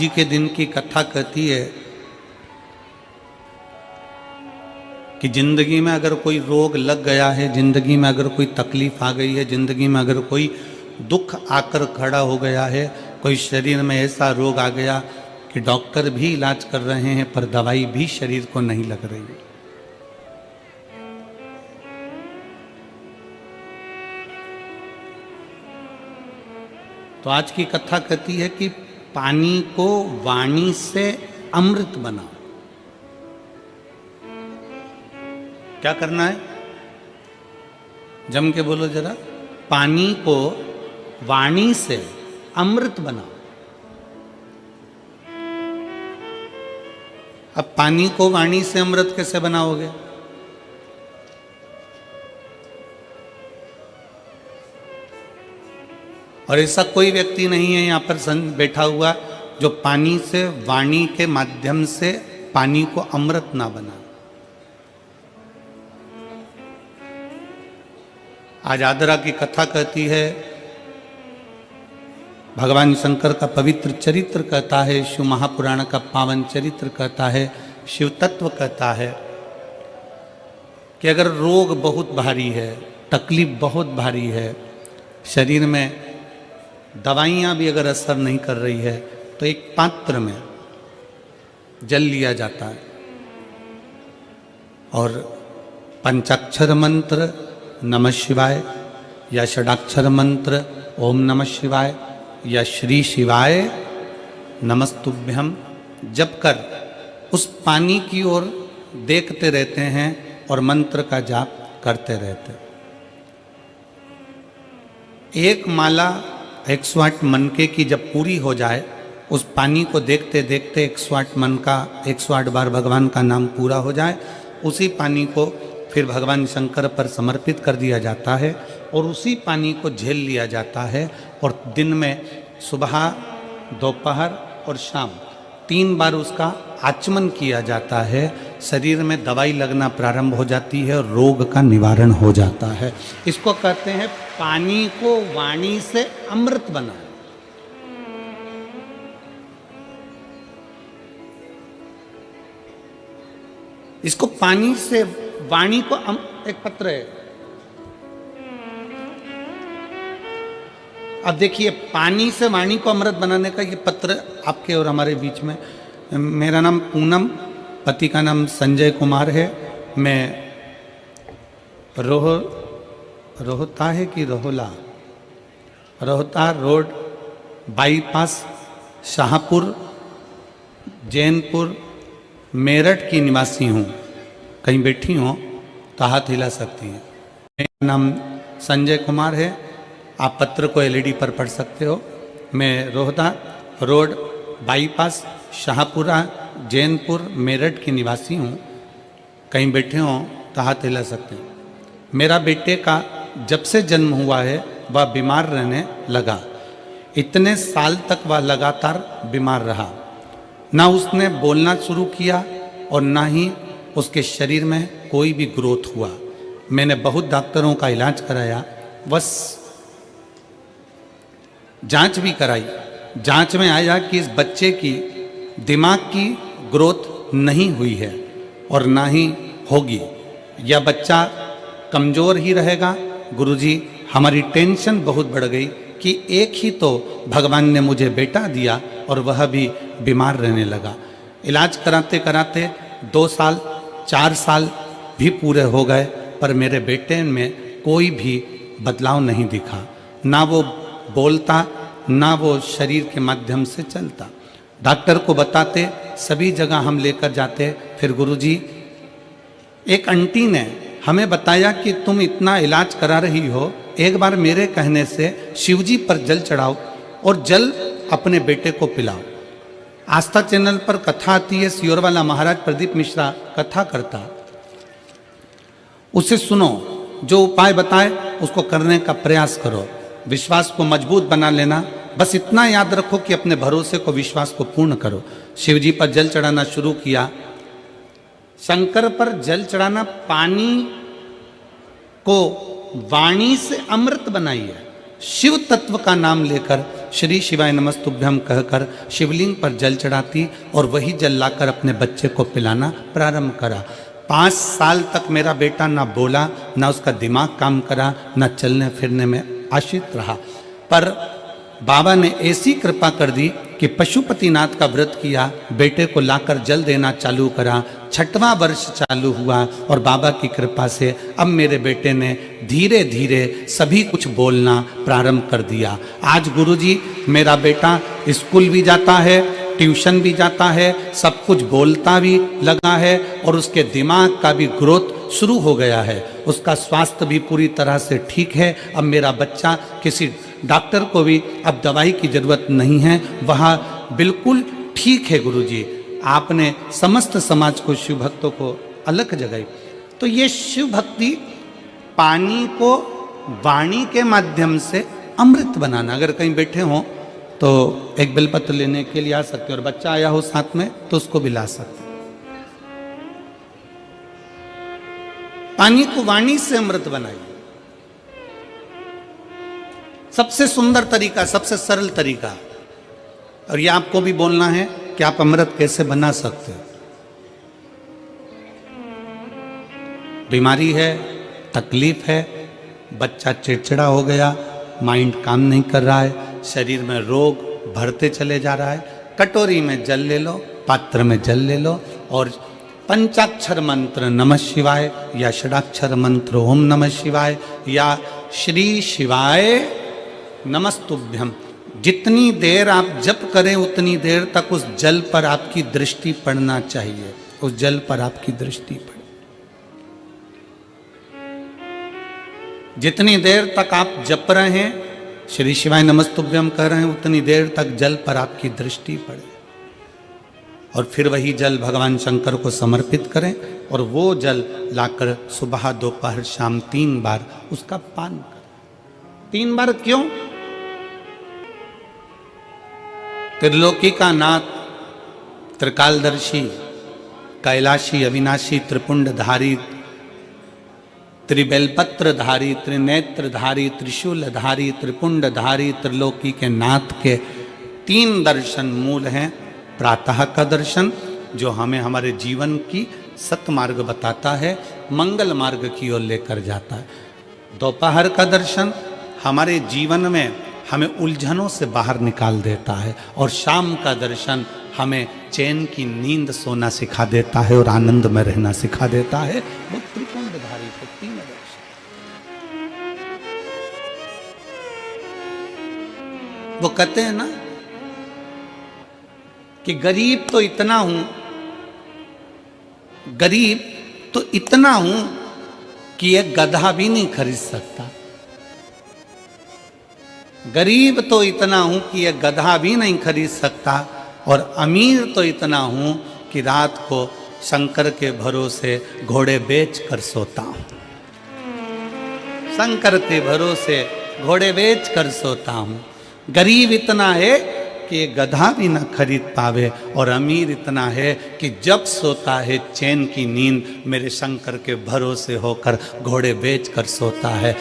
आज ही के दिन की कथा कहती है कि जिंदगी में अगर कोई रोग लग गया है, जिंदगी में अगर कोई तकलीफ आ गई है, जिंदगी में अगर कोई दुख आकर खड़ा हो गया है, कोई शरीर में ऐसा रोग आ गया कि डॉक्टर भी इलाज कर रहे हैं पर दवाई भी शरीर को नहीं लग रही, तो आज की कथा कहती है कि पानी को वाणी से अमृत बनाओ। क्या करना है? जम के बोलो जरा। पानी को वाणी से अमृत बनाओ। अब पानी को वाणी से अमृत कैसे बनाओगे? और ऐसा कोई व्यक्ति नहीं है यहां पर बैठा हुआ जो पानी से, वाणी के माध्यम से पानी को अमृत ना बना। आज आदरा की कथा कहती है, भगवान शंकर का पवित्र चरित्र कहता है, शिव महापुराण का पावन चरित्र कहता है, शिव तत्व कहता है कि अगर रोग बहुत भारी है, तकलीफ बहुत भारी है, शरीर में दवाइयाँ भी अगर असर नहीं कर रही है, तो एक पात्र में जल लिया जाता है और पंचाक्षर मंत्र नमः शिवाय या षडाक्षर मंत्र ओम नमः शिवाय या श्री शिवाय नमस्तुभ्यम जप कर उस पानी की ओर देखते रहते हैं और मंत्र का जाप करते रहते। एक माला 108 मनके की जब पूरी हो जाए, उस पानी को देखते देखते 108 मन का 108 बार भगवान का नाम पूरा हो जाए, उसी पानी को फिर भगवान शंकर पर समर्पित कर दिया जाता है और उसी पानी को झेल लिया जाता है और दिन में सुबह, दोपहर और शाम 3 बार उसका आचमन किया जाता है। शरीर में दवाई लगना प्रारंभ हो जाती है और रोग का निवारण हो जाता है। इसको कहते हैं पानी को वाणी से अमृत बनाना। इसको पानी से वाणी को एक पत्र है। अब देखिए, पानी से वाणी को अमृत बनाने का ये पत्र आपके और हमारे बीच में। मेरा नाम पूनम, पति का नाम संजय कुमार है। मैं रोहता है कि रोहता रोड बाईपास शाहपुर जैनपुर मेरठ की निवासी हूँ। कहीं बैठी हो तो हाथ हिला सकती हैं। मेरा नाम संजय कुमार है। आप पत्र को एलईडी पर पढ़ सकते हो। मैं रोहता रोड बाईपास शाहपुरा जैनपुर मेरठ की निवासी हूँ। कहीं बैठे हो तो हाथ हिला सकते हैं। मेरा बेटे का जब से जन्म हुआ है वह बीमार रहने लगा। इतने साल तक वह लगातार बीमार रहा। ना उसने बोलना शुरू किया और ना ही उसके शरीर में कोई भी ग्रोथ हुआ। मैंने बहुत डॉक्टरों का इलाज कराया, बस जांच भी कराई। जांच में आया कि इस बच्चे की दिमाग की ग्रोथ नहीं हुई है और ना ही होगी। यह बच्चा कमज़ोर ही रहेगा। गुरुजी, हमारी टेंशन बहुत बढ़ गई कि एक ही तो भगवान ने मुझे बेटा दिया और वह भी बीमार रहने लगा। इलाज कराते कराते 2 साल 4 साल भी पूरे हो गए, पर मेरे बेटे में कोई भी बदलाव नहीं दिखा। ना वो बोलता, ना वो शरीर के माध्यम से चलता। डॉक्टर को बताते, सभी जगह हम लेकर जाते। फिर गुरुजी, एक आंटी ने हमें बताया कि तुम इतना इलाज करा रही हो, एक बार मेरे कहने से शिवजी पर जल चढ़ाओ और जल अपने बेटे को पिलाओ। आस्था चैनल पर कथा आती है, सियोरवाला महाराज प्रदीप मिश्रा कथा करता, उसे सुनो, जो उपाय बताए उसको करने का प्रयास करो, विश्वास को मजबूत बना लेना। बस इतना याद रखो कि अपने भरोसे को, विश्वास को पूर्ण करो। शिवजी पर जल चढ़ाना शुरू किया। शंकर पर जल चढ़ाना, पानी को वाणी से अमृत बनाइए। शिव तत्व का नाम लेकर श्री शिवाय नमस्तुभ्यम कहकर शिवलिंग पर जल चढ़ाती और वही जल लाकर अपने बच्चे को पिलाना प्रारंभ करा। 5 साल तक मेरा बेटा ना बोला, ना उसका दिमाग काम करा, ना चलने फिरने में आश्रित रहा। पर बाबा ने ऐसी कृपा कर दी कि पशुपतिनाथ का व्रत किया, बेटे को लाकर जल देना चालू करा। 6वां वर्ष चालू हुआ और बाबा की कृपा से अब मेरे बेटे ने धीरे धीरे सभी कुछ बोलना प्रारंभ कर दिया। आज गुरुजी मेरा बेटा स्कूल भी जाता है, ट्यूशन भी जाता है, सब कुछ बोलता भी लगा है और उसके दिमाग का भी ग्रोथ शुरू हो गया है। उसका स्वास्थ्य भी पूरी तरह से ठीक है। अब मेरा बच्चा किसी डॉक्टर को भी अब दवाई की जरूरत नहीं है, वह बिल्कुल ठीक है। गुरुजी आपने समस्त समाज को, शिव भक्तों को अलग जगाई। तो ये शिव भक्ति पानी को वाणी के माध्यम से अमृत बनाना। अगर कहीं बैठे हों तो एक बेलपत्र लेने के लिए आ सकते, और बच्चा आया हो साथ में तो उसको भी ला सकते। पानी को वाणी से अमृत बनाइए। सबसे सुंदर तरीका, सबसे सरल तरीका, और ये आपको भी बोलना है कि आप अमृत कैसे बना सकते हो। बीमारी है, तकलीफ है, बच्चा चिड़चिड़ा हो गया, माइंड काम नहीं कर रहा है, शरीर में रोग भरते चले जा रहा है, कटोरी में जल ले लो, पात्र में जल ले लो और पंचाक्षर मंत्र नमः शिवाय या षडाक्षर मंत्र ओम नमः शिवाय या श्री शिवाय नमस्तुभ्यम, जितनी देर आप जप करें उतनी देर तक उस जल पर आपकी दृष्टि पड़ना चाहिए। उस जल पर आपकी दृष्टि पड़े। जितनी देर तक आप जप रहे हैं, श्री शिवाय नमस्तुभ्यम कह रहे हैं, उतनी देर तक जल पर आपकी दृष्टि पड़े और फिर वही जल भगवान शंकर को समर्पित करें और वो जल लाकर सुबह दोपहर शाम 3 बार उसका पान करें। 3 बार क्यों? त्रिलोकी का नाथ, त्रिकालदर्शी, कैलाशी, अविनाशी, त्रिपुंडधारी, त्रिबेलपत्रधारी, त्रिनेत्रधारी, त्रिशूलधारी, त्रिपुंडधारी, त्रिलोकी के नाथ के 3 दर्शन मूल हैं। प्रातः का दर्शन जो हमें हमारे जीवन की सतमार्ग बताता है, मंगल मार्ग की ओर लेकर जाता है। दोपहर का दर्शन हमारे जीवन में हमें उलझनों से बाहर निकाल देता है और शाम का दर्शन हमें चैन की नींद सोना सिखा देता है और आनंद में रहना सिखा देता है। वो त्रिपुंडधारी को 3 दर्शन। वो कहते हैं ना कि गरीब तो इतना हूं, गरीब तो इतना हूं कि एक गधा भी नहीं खरीद सकता। गरीब तो इतना हूं कि एक गधा भी नहीं खरीद सकता और अमीर तो इतना हूं कि रात को शंकर के भरोसे घोड़े बेच कर सोता हूं। शंकर के भरोसे घोड़े बेच कर सोता हूं। गरीब इतना है कि गधा भी ना खरीद पावे और अमीर इतना है कि जब सोता है चैन की नींद मेरे शंकर के भरोसे होकर घोड़े बेच कर सोता है।